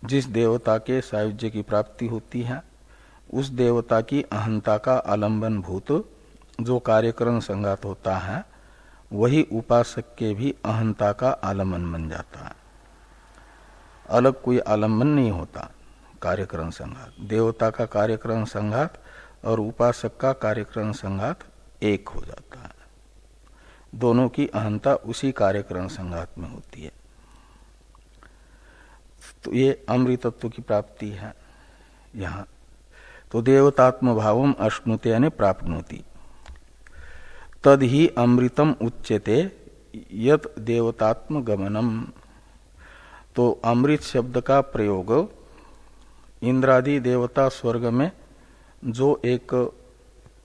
जिस देवता के सायुज्य की प्राप्ति होती है, उस देवता की अहंता का आलम्बन भूत जो कार्यकरण संघात होता है, वही उपासक के भी अहंता का आलम्बन बन जाता है। अलग कोई आलम्बन नहीं होता। कार्यकरण संघात, देवता का कार्यकरण संघात और उपासक का कार्यकरण संघात एक हो जाता है। दोनों की अहंता उसी कार्यकरण संघात में होती है। तो ये अमृतत्व की प्राप्ति है यहाँ। तो देवतात्म भावम अश्नुते यानी प्राप्नोति, तद ही अमृतम उच्यते यत देवतात्म गमनम। तो अमृत शब्द का प्रयोग इंद्रादि देवता स्वर्ग में जो एक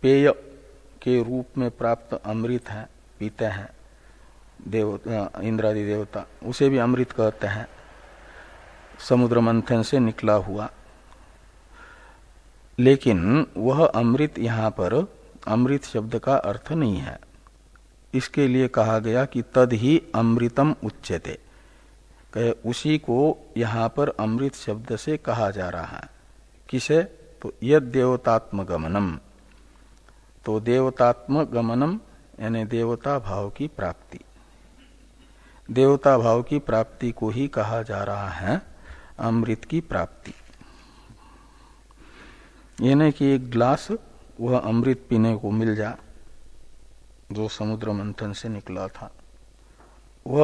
पेय के रूप में प्राप्त अमृत है, पीते हैं इंद्रादि देवता, उसे भी अमृत कहते हैं, समुद्र मंथन से निकला हुआ। लेकिन वह अमृत यहाँ पर अमृत शब्द का अर्थ नहीं है। इसके लिए कहा गया कि तद ही अमृतम उच्यते, कहे उसी को यहाँ पर अमृत शब्द से कहा जा रहा है। किसे? तो यद देवतात्म गमनम, तो देवतात्म गमनम यानी देवता भाव की प्राप्ति, देवता भाव की प्राप्ति को ही कहा जा रहा है अमृत की प्राप्ति। ये नहीं कि एक ग्लास वह अमृत पीने को मिल जा जो समुद्र मंथन से निकला था, वह